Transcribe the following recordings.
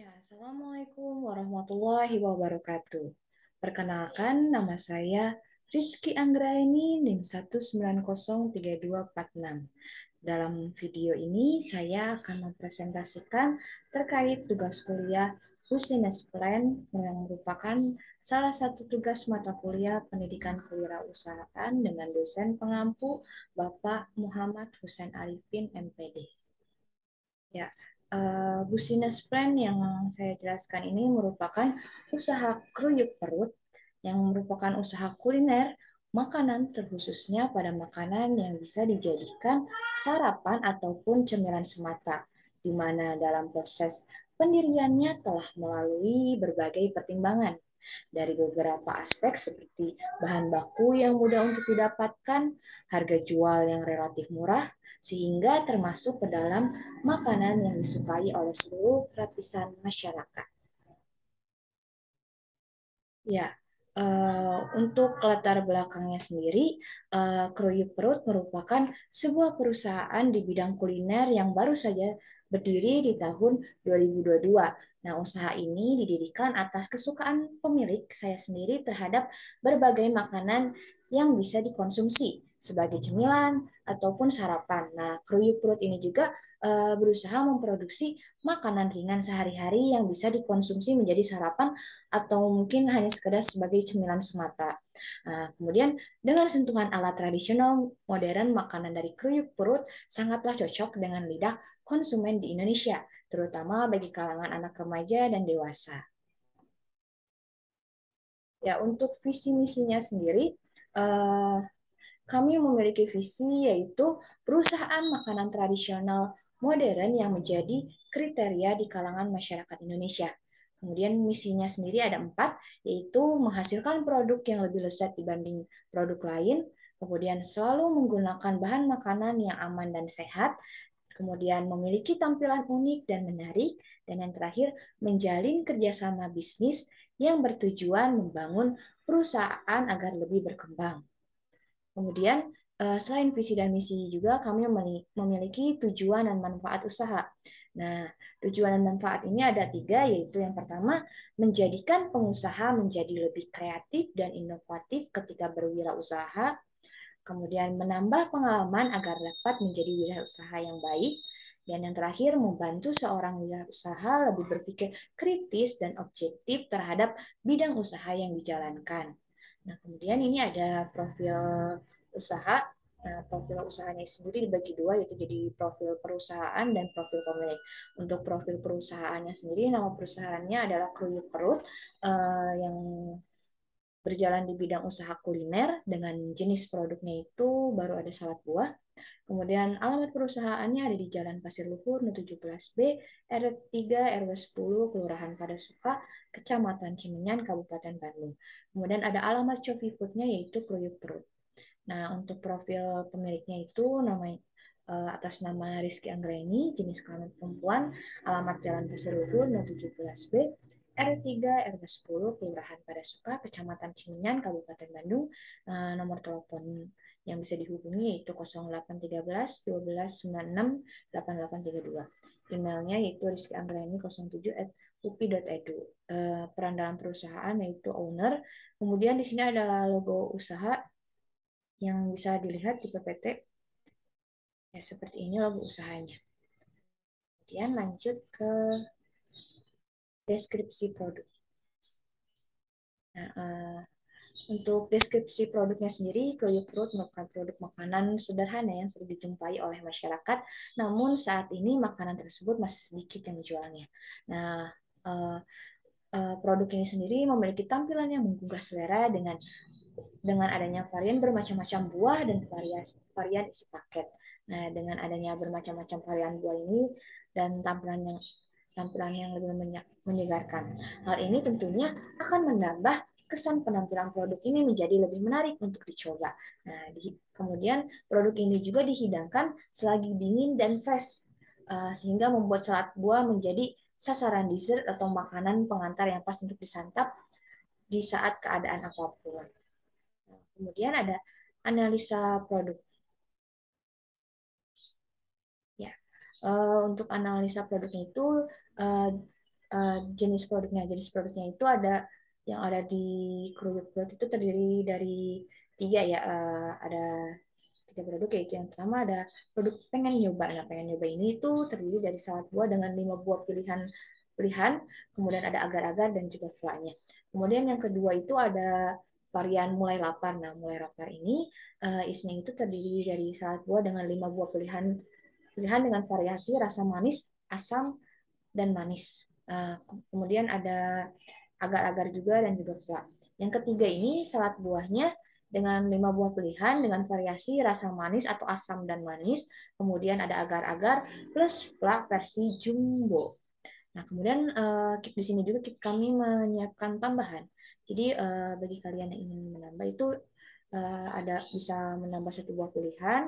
Ya, Assalamualaikum warahmatullahi wabarakatuh. Perkenalkan, nama saya Rizky Anggraini, NIM 1903246. Dalam video ini, saya akan mempresentasikan terkait tugas kuliah Business Plan yang merupakan salah satu tugas mata kuliah pendidikan kewirausahaan dengan dosen pengampu Bapak Muhammad Husain Arifin, MPD. Ya, business plan yang saya jelaskan ini merupakan usaha kruyuk perut yang merupakan usaha kuliner makanan terkhususnya pada makanan yang bisa dijadikan sarapan ataupun cemilan semata, di mana dalam proses pendiriannya telah melalui berbagai pertimbangan dari beberapa aspek seperti bahan baku yang mudah untuk didapatkan, harga jual yang relatif murah, sehingga termasuk ke dalam makanan yang disukai oleh seluruh lapisan masyarakat. Ya, untuk latar belakangnya sendiri, Kruyuk Perut merupakan sebuah perusahaan di bidang kuliner yang baru saja berdiri di tahun 2022. Nah, usaha ini didirikan atas kesukaan pemilik saya sendiri terhadap berbagai makanan yang bisa dikonsumsi sebagai cemilan ataupun sarapan. Nah, Kruyuk Perut ini juga berusaha memproduksi makanan ringan sehari-hari yang bisa dikonsumsi menjadi sarapan atau mungkin hanya sekedar sebagai cemilan semata. Nah, kemudian dengan sentuhan alat tradisional modern, makanan dari Kruyuk Perut sangatlah cocok dengan lidah konsumen di Indonesia, terutama bagi kalangan anak remaja dan dewasa. Ya, untuk visi misinya sendiri, eh, kami memiliki visi yaitu perusahaan makanan tradisional modern yang menjadi kriteria di kalangan masyarakat Indonesia. Kemudian misinya sendiri ada 4, yaitu menghasilkan produk yang lebih lezat dibanding produk lain, kemudian selalu menggunakan bahan makanan yang aman dan sehat, kemudian memiliki tampilan unik dan menarik, dan yang terakhir menjalin kerjasama bisnis yang bertujuan membangun perusahaan agar lebih berkembang. Kemudian, selain visi dan misi juga kami memiliki tujuan dan manfaat usaha. Nah, tujuan dan manfaat ini ada 3, yaitu yang pertama, menjadikan pengusaha menjadi lebih kreatif dan inovatif ketika berwirausaha, kemudian menambah pengalaman agar dapat menjadi wirausaha yang baik, dan yang terakhir, membantu seorang wirausaha lebih berpikir kritis dan objektif terhadap bidang usaha yang dijalankan. Nah, kemudian ini ada profil usaha. Nah, profil usahanya sendiri dibagi 2, yaitu jadi profil perusahaan dan profil pemilik. Untuk profil perusahaannya sendiri, nama perusahaannya adalah Kruyuk Perut, yang berjalan di bidang usaha kuliner dengan jenis produknya itu baru ada salad buah. Kemudian alamat perusahaannya ada di Jalan Pasir Luhur, No 17B, R3, RW 10, Kelurahan Padasuka, Kecamatan Cimenyan, Kabupaten Bandung. Kemudian ada alamat Coffee Food-nya yaitu Kruyuk Perut. Nah, untuk profil pemiliknya itu namanya atas nama Rizky Anggraini, jenis kelamin perempuan, alamat Jalan Pasir Luhur, No 17B, R3, RW 10, Kelurahan Padasuka, Kecamatan Cimenyan, Kabupaten Bandung. Nomor telepon yang bisa dihubungi yaitu 0813 12 96 8832. Emailnya yaitu rizkyanggraini07@upi.edu. Peran dalam perusahaan yaitu owner. Kemudian di sini ada logo usaha yang bisa dilihat di PPT. Ya, seperti ini logo usahanya. Kemudian lanjut ke deskripsi produk. Nah, untuk deskripsi produknya sendiri, Kruyuk Perut merupakan produk makanan sederhana yang sering dijumpai oleh masyarakat, namun saat ini makanan tersebut masih sedikit yang dijualnya. Nah, eh, produk ini sendiri memiliki tampilan yang menggugah selera dengan adanya varian bermacam-macam buah dan varian isi paket. Nah, dengan adanya bermacam-macam varian buah ini dan tampilan yang lebih menyegarkan. Hal ini tentunya akan menambah kesan penampilan produk ini menjadi lebih menarik untuk dicoba. Nah, kemudian produk ini juga dihidangkan selagi dingin dan fresh, sehingga membuat salad buah menjadi sasaran dessert atau makanan pengantar yang pas untuk disantap di saat keadaan apapun. Nah, kemudian ada analisa produk. Ya, untuk analisa produknya itu, uh, jenis produknya. Jenis produknya itu ada yang ada di Kruyuk Perut itu terdiri dari tiga ya. Ada tiga produk yaitu yang pertama ada produk pengen nyoba. Nah, pengen nyoba ini itu terdiri dari salad buah dengan 5 buah pilihan, kemudian ada agar-agar dan juga flanya. Kemudian yang kedua itu ada varian mulai lapar. Nah, mulai lapar ini isinya itu terdiri dari salad buah dengan 5 buah pilihan dengan variasi rasa manis, asam, dan manis. Kemudian ada agar-agar juga dan juga fla. Yang ketiga ini salad buahnya dengan 5 buah pilihan dengan variasi rasa manis atau asam dan manis. Kemudian ada agar-agar plus fla versi jumbo. Nah, kemudian di sini juga kami menyiapkan tambahan. Jadi bagi kalian yang ingin menambah itu ada bisa menambah 1 buah pilihan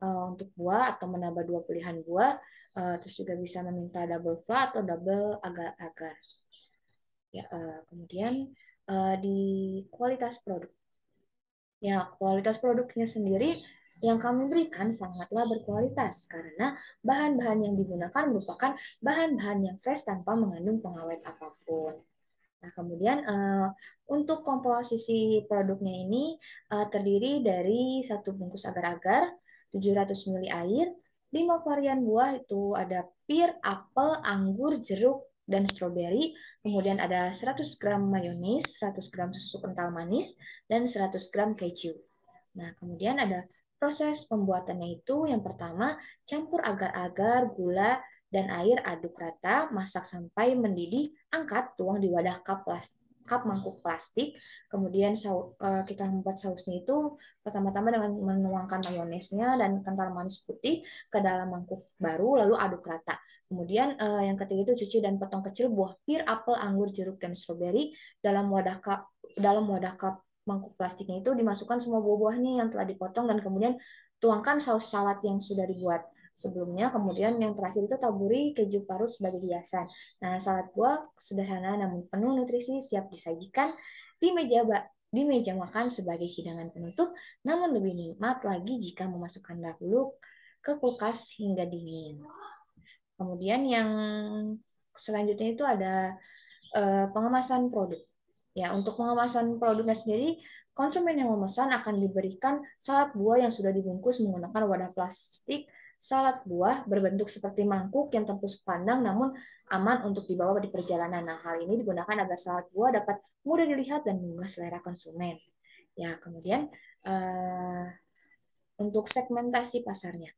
untuk buah atau menambah 2 pilihan buah, terus juga bisa meminta double fla atau double agar-agar. Ya, kemudian di kualitas produk. Ya, kualitas produknya sendiri yang kami berikan sangatlah berkualitas karena bahan-bahan yang digunakan merupakan bahan-bahan yang fresh tanpa mengandung pengawet apapun. Nah, kemudian untuk komposisi produknya ini terdiri dari 1 bungkus agar-agar, 700 ml air, 5 varian buah itu ada pir, apel, anggur, jeruk, dan stroberi. Kemudian ada 100 gram mayonis, 100 gram susu kental manis, dan 100 gram keju. Nah, kemudian ada proses pembuatannya itu yang pertama campur agar-agar, gula, dan air aduk rata, masak sampai mendidih, angkat, tuang di wadah cup mangkuk plastik. Kemudian kita membuat sausnya itu pertama-tama dengan menuangkan mayonesnya dan kental manis putih ke dalam mangkuk baru, lalu aduk rata. Kemudian yang ketiga itu cuci dan potong kecil buah pir, apel, anggur, jeruk, dan stroberi dalam wadah cup mangkuk plastiknya itu dimasukkan semua buah-buahnya yang telah dipotong dan kemudian tuangkan saus salad yang sudah dibuat sebelumnya. Kemudian yang terakhir itu taburi keju parut sebagai hiasan. Nah, salad buah sederhana namun penuh nutrisi siap disajikan di meja makan sebagai hidangan penutup, namun lebih nikmat lagi jika memasukkan dahulu ke kulkas hingga dingin. Kemudian yang selanjutnya itu ada pengemasan produk. Ya, untuk pengemasan produknya sendiri, konsumen yang memesan akan diberikan salad buah yang sudah dibungkus menggunakan wadah plastik salad buah berbentuk seperti mangkuk yang tembus pandang namun aman untuk dibawa di perjalanan. Nah, hal ini digunakan agar salad buah dapat mudah dilihat dan menggugah selera konsumen. Ya, kemudian untuk segmentasi pasarnya.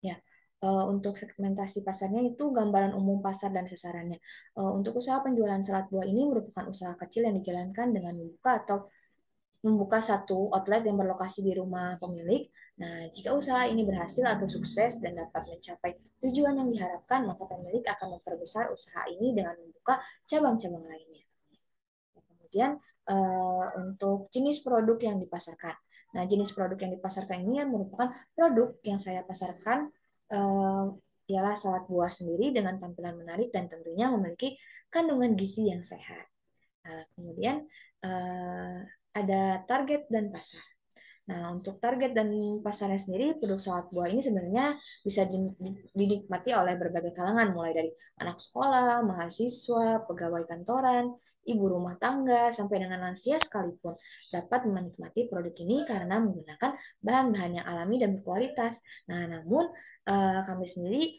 Ya, untuk segmentasi pasarnya itu gambaran umum pasar dan sasarannya. Untuk usaha penjualan salad buah ini merupakan usaha kecil yang dijalankan dengan membuka satu outlet yang berlokasi di rumah pemilik. Nah, jika usaha ini berhasil atau sukses dan dapat mencapai tujuan yang diharapkan, maka pemilik akan memperbesar usaha ini dengan membuka cabang-cabang lainnya. Kemudian untuk jenis produk yang dipasarkan. Nah, jenis produk yang dipasarkan ini merupakan produk yang saya pasarkan ialah salad buah sendiri dengan tampilan menarik dan tentunya memiliki kandungan gizi yang sehat. Nah, kemudian ada target dan pasar. Nah, untuk target dan pasarnya sendiri, produk salad buah ini sebenarnya bisa dinikmati oleh berbagai kalangan, mulai dari anak sekolah, mahasiswa, pegawai kantoran, ibu rumah tangga, sampai dengan lansia sekalipun dapat menikmati produk ini karena menggunakan bahan-bahan yang alami dan berkualitas. Nah, namun kami sendiri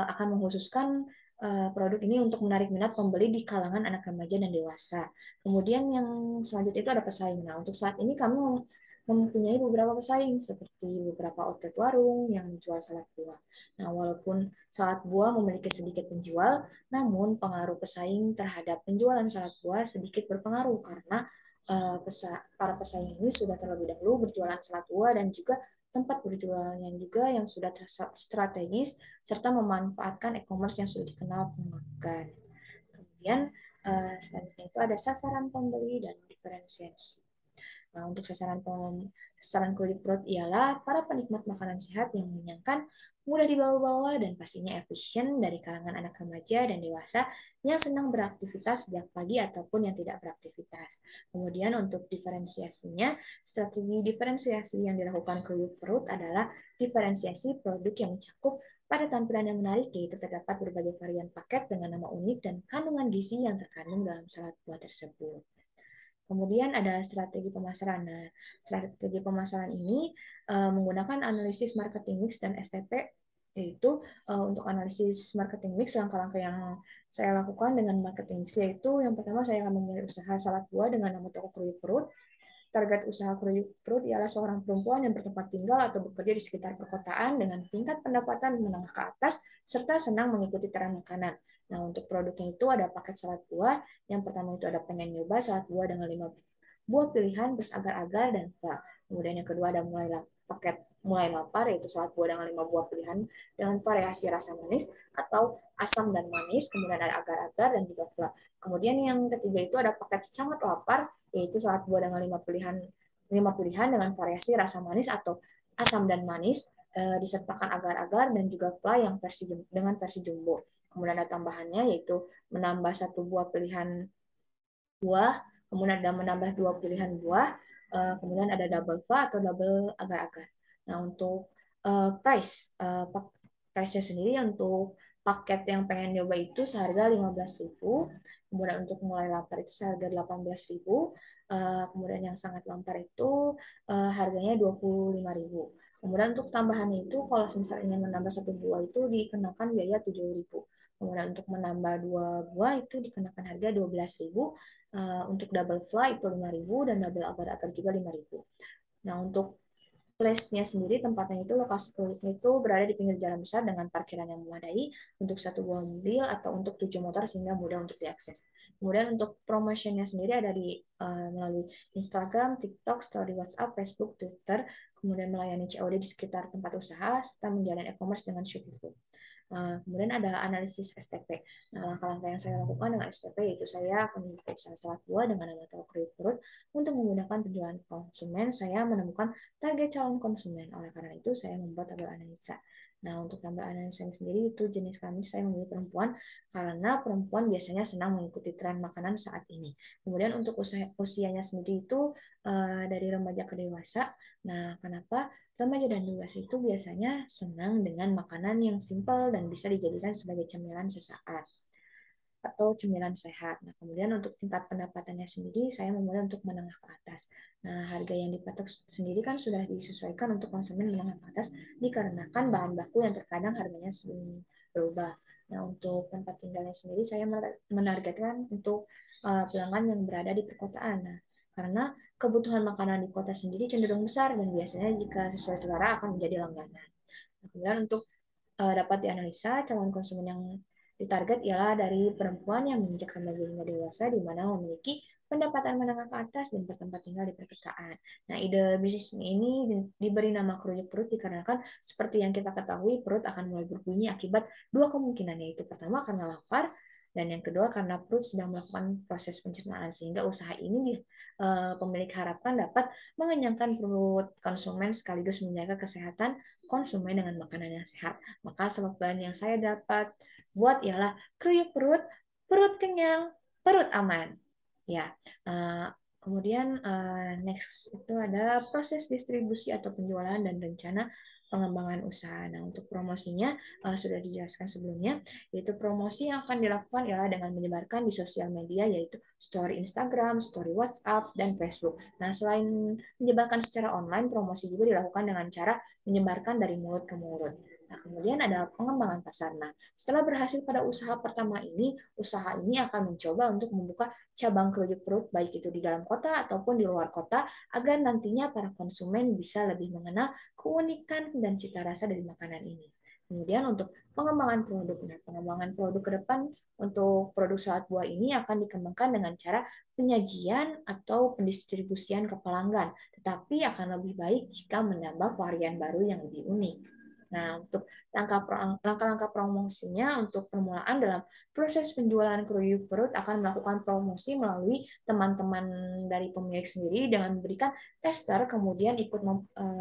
akan mengkhususkan produk ini untuk menarik minat pembeli di kalangan anak remaja dan dewasa. Kemudian yang selanjutnya itu ada pesaing. Nah, untuk saat ini kami mempunyai beberapa pesaing seperti beberapa outlet warung yang menjual salad buah. Nah, walaupun salad buah memiliki sedikit penjual, namun pengaruh pesaing terhadap penjualan salad buah sedikit berpengaruh karena para pesaing ini sudah terlebih dahulu berjualan salad buah dan juga tempat berjualannya juga yang sudah strategis serta memanfaatkan e-commerce yang sudah dikenal pelanggan. Kemudian selanjutnya itu ada sasaran pembeli dan diferensiasi. Nah, untuk sasaran kulit perut ialah para penikmat makanan sehat yang mengenyangkan, mudah dibawa-bawa, dan pastinya efisien dari kalangan anak remaja dan dewasa yang senang beraktivitas sejak pagi ataupun yang tidak beraktivitas. Kemudian untuk diferensiasinya, strategi diferensiasi yang dilakukan kulit perut adalah diferensiasi produk yang mencakup Pada tampilan yang menarik, yaitu terdapat berbagai varian paket dengan nama unik dan kandungan gizi yang terkandung dalam salad buah tersebut. Kemudian ada strategi pemasaran. Nah, strategi pemasaran ini menggunakan analisis marketing mix dan STP, yaitu untuk analisis marketing mix, langkah-langkah yang saya lakukan dengan marketing mix yaitu yang pertama saya akan memulai usaha salad buah dengan nama toko kerupuk perut. Target usaha kerupuk perut ialah seorang perempuan yang bertempat tinggal atau bekerja di sekitar perkotaan dengan tingkat pendapatan menengah ke atas serta senang mengikuti tren makanan. Nah, untuk produknya itu ada paket salad buah. Yang pertama itu ada pengen nyoba salad buah dengan 5 buah pilihan plus agar-agar dan buah. Kemudian yang kedua ada paket mulai lapar, yaitu salad buah dengan 5 buah pilihan dengan variasi rasa manis atau asam dan manis. Kemudian ada agar-agar dan juga fla. Kemudian yang ketiga itu ada paket sangat lapar, yaitu salad buah dengan 5 pilihan dengan variasi rasa manis atau asam dan manis, disertakan agar-agar dan juga fla yang dengan versi jumbo. Kemudian ada tambahannya yaitu menambah 1 buah pilihan buah, kemudian ada menambah 2 pilihan buah, kemudian ada double fla atau double agar-agar. Nah, untuk price-nya sendiri untuk paket yang pengen nyoba itu seharga 15.000, kemudian untuk mulai lapar itu seharga 18.000, kemudian yang sangat lapar itu harganya 25.000. Kemudian untuk tambahannya itu kalau misalnya ingin menambah 1 buah itu dikenakan biaya 7.000. Kemudian untuk menambah 2 buah itu dikenakan harga 12.000. Untuk double fly itu 5.000 dan double agar-agar juga 5.000. Nah, untuk place-nya sendiri, tempatnya itu lokasi produknya itu berada di pinggir jalan besar dengan parkiran yang memadai untuk 1 buah mobil atau untuk 7 motor sehingga mudah untuk diakses. Kemudian untuk promotionnya sendiri ada melalui Instagram, TikTok, Story WhatsApp, Facebook, Twitter, kemudian melayani COD di sekitar tempat usaha, serta menjalani e-commerce dengan Shopee Food. Kemudian ada analisis STP. Nah, langkah-langkah yang saya lakukan dengan STP yaitu saya akan membuka usaha salad buah dengan nama toko kerupuk perut. Untuk memudahkan penjualan konsumen, saya menemukan target calon konsumen. Oleh karena itu, saya membuat tabel analisa. Nah, untuk tabel analisa sendiri itu jenis kelamin saya memilih perempuan karena perempuan biasanya senang mengikuti tren makanan saat ini. Kemudian untuk usianya sendiri itu dari remaja ke dewasa. Nah, kenapa? Remaja dan dewasa itu biasanya senang dengan makanan yang simpel dan bisa dijadikan sebagai cemilan sesaat atau cemilan sehat. Nah, kemudian untuk tingkat pendapatannya sendiri, saya memulai untuk menengah ke atas. Nah, harga yang dipatok sendiri kan sudah disesuaikan untuk konsumen menengah ke atas dikarenakan bahan baku yang terkadang harganya sering berubah. Nah, untuk tempat tinggalnya sendiri, saya menargetkan untuk pelanggan yang berada di perkotaan. Nah, karena kebutuhan makanan di kota sendiri cenderung besar dan biasanya jika sesuai selera akan menjadi langganan. Nah, kemudian untuk dapat dianalisa calon konsumen yang ditarget ialah dari perempuan yang menginjak remaja hingga dewasa di mana memiliki pendapatan menengah ke atas dan bertempat tinggal di perkotaan. Nah, ide bisnis ini diberi nama kerupuk perut dikarenakan seperti yang kita ketahui perut akan mulai berbunyi akibat 2 kemungkinan, yaitu pertama karena lapar dan yang kedua karena perut sedang melakukan proses pencernaan sehingga usaha ini pemilik harapkan dapat mengenyangkan perut konsumen sekaligus menjaga kesehatan konsumen dengan makanan yang sehat. Maka slogan yang saya dapat buat ialah keruyuk perut, perut kenyang, perut aman. Ya, kemudian next itu ada proses distribusi atau penjualan dan rencana pengembangan usaha. Nah, untuk promosinya sudah dijelaskan sebelumnya, yaitu promosi yang akan dilakukan ialah dengan menyebarkan di sosial media, yaitu story Instagram, story WhatsApp, dan Facebook. Nah, selain menyebarkan secara online, promosi juga dilakukan dengan cara menyebarkan dari mulut ke mulut. Nah, kemudian ada pengembangan pasar. Nah, setelah berhasil pada usaha pertama ini, usaha ini akan mencoba untuk membuka cabang kerupuk perut, baik itu di dalam kota ataupun di luar kota, agar nantinya para konsumen bisa lebih mengenal keunikan dan cita rasa dari makanan ini. Kemudian untuk pengembangan produk. Nah, pengembangan produk ke depan untuk produk salad buah ini akan dikembangkan dengan cara penyajian atau pendistribusian ke pelanggan, tetapi akan lebih baik jika menambah varian baru yang lebih unik. Nah, untuk langkah-langkah promosinya untuk permulaan dalam proses penjualan kerupuk perut akan melakukan promosi melalui teman-teman dari pemilik sendiri dengan memberikan tester, kemudian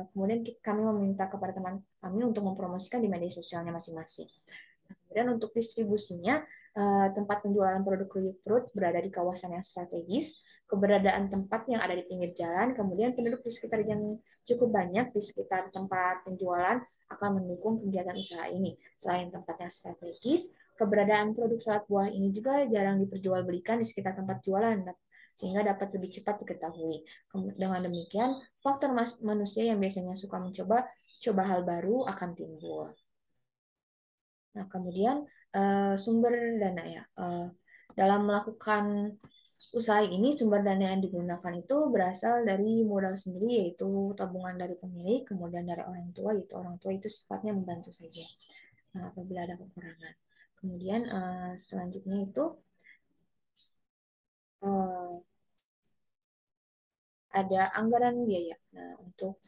kemudian kami meminta kepada teman kami untuk mempromosikan di media sosialnya masing-masing. Dan untuk distribusinya, tempat penjualan produk kulit perut berada di kawasan yang strategis, keberadaan tempat yang ada di pinggir jalan, kemudian penduduk di sekitar yang cukup banyak di sekitar tempat penjualan akan mendukung kegiatan usaha ini. Selain tempat yang strategis, keberadaan produk salad buah ini juga jarang diperjualbelikan di sekitar tempat jualan, sehingga dapat lebih cepat diketahui. Dengan demikian, faktor manusia yang biasanya suka mencoba hal baru akan timbul. Nah, kemudian sumber dana ya. Dalam melakukan usaha ini, sumber dana yang digunakan itu berasal dari modal sendiri, yaitu tabungan dari pemilik, kemudian dari orang tua, yaitu orang tua itu sifatnya membantu saja apabila ada kekurangan. Kemudian selanjutnya itu ada anggaran biaya. Nah, untuk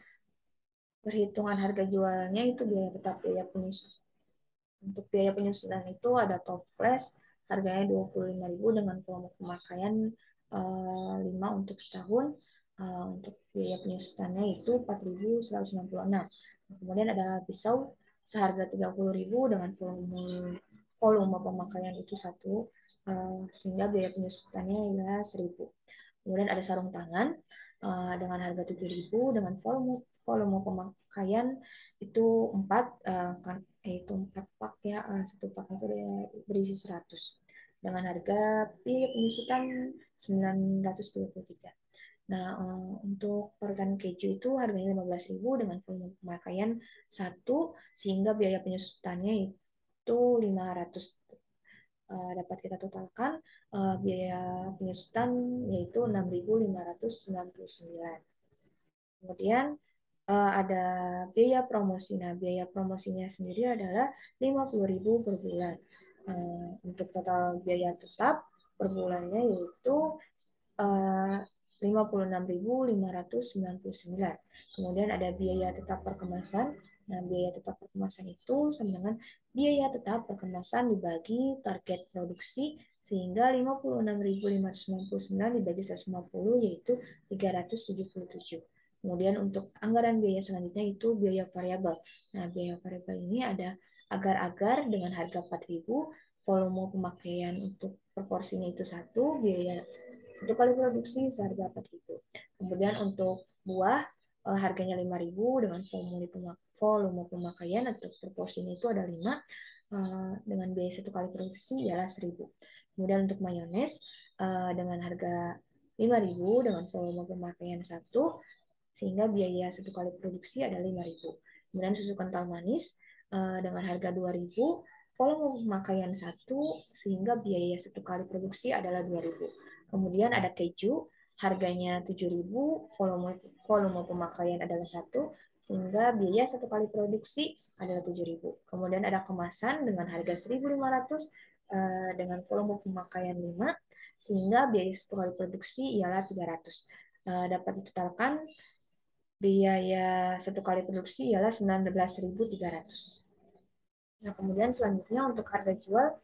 perhitungan harga jualnya itu biaya tetap, biaya penyusunan. Untuk biaya penyusunan itu ada toples, harganya 25.000 dengan volume pemakaian 5 untuk setahun. Untuk biaya penyusunannya itu 4.166. Kemudian ada pisau seharga 30.000 dengan volume pemakaian itu satu, sehingga biaya penyusunannya ya 1.000. Kemudian ada sarung tangan dengan harga 7.000 dengan volume pemakaian itu 4, yaitu 4 pak ya, satu pak itu berisi 100 dengan harga biaya penyusutan 933. Nah, untuk parutan keju itu harganya 15.000 dengan volume pemakaian satu, sehingga biaya penyusutannya itu 500. Dapat kita totalkan biaya penyusutan yaitu 6.599. Kemudian ada biaya promosi. Nah, biaya promosinya sendiri adalah 50.000 per bulan. Untuk total biaya tetap per bulannya yaitu 56.599. Kemudian ada biaya tetap perkemasan. Nah, biaya tetap perkemasan itu sama dengan biaya tetap perkemasan dibagi target produksi, sehingga 56.599 dibagi 150 yaitu 377. Kemudian untuk anggaran biaya selanjutnya itu biaya variabel. Nah, biaya variabel ini ada agar-agar dengan harga 4.000, volume pemakaian untuk proporsinya itu satu, biaya satu kali produksi seharga 4.000. Kemudian untuk buah harganya 5.000 dengan volume pemakaian atau proporsinya itu ada 5, dengan biaya satu kali produksi ialah 1.000. Kemudian untuk mayones dengan harga 5.000 dengan volume pemakaian satu, sehingga biaya satu kali produksi adalah 5.000. Kemudian susu kental manis dengan harga 2.000, volume pemakaian satu, sehingga biaya satu kali produksi adalah 2.000. Kemudian ada keju, harganya 7.000, volume pemakaian adalah satu, sehingga biaya satu kali produksi adalah 7.000. Kemudian ada kemasan dengan harga 1.500 dengan volume pemakaian 5, sehingga biaya satu kali produksi ialah 300. Dapat ditotalkan biaya satu kali produksi ialah 19.300. Nah, kemudian selanjutnya untuk harga jual,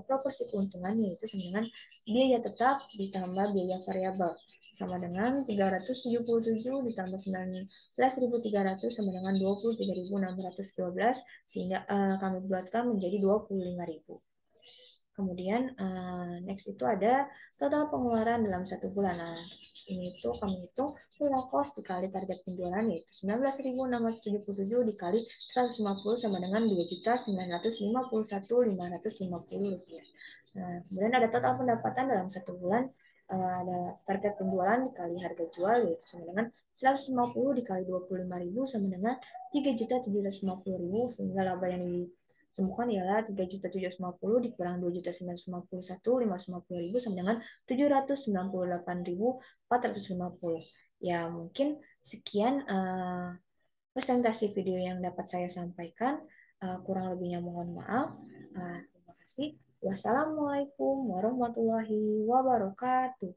proporsi keuntungan yaitu sama dengan biaya tetap ditambah biaya variabel, sama dengan 377 ditambah 19.300 sama dengan 23.612, sehingga kami buatkan menjadi 25.000. Kemudian next itu ada total pengeluaran dalam satu bulan. Nah, ini tuh kami hitung total cost dikali target penjualan yaitu 19.677 dikali 150 sama dengan 2.951.550 rupiah. Nah, kemudian ada total pendapatan dalam satu bulan, ada target penjualan dikali harga jual yaitu sama dengan 150 dikali 25.000 sama dengan 3.750.000, sehingga laba yang ditemukan ialah 3.750 dikurang 2.951.550.000 sama dengan 798.450. Ya, mungkin sekian presentasi video yang dapat saya sampaikan. Kurang lebihnya mohon maaf. Terima kasih. Wassalamualaikum warahmatullahi wabarakatuh.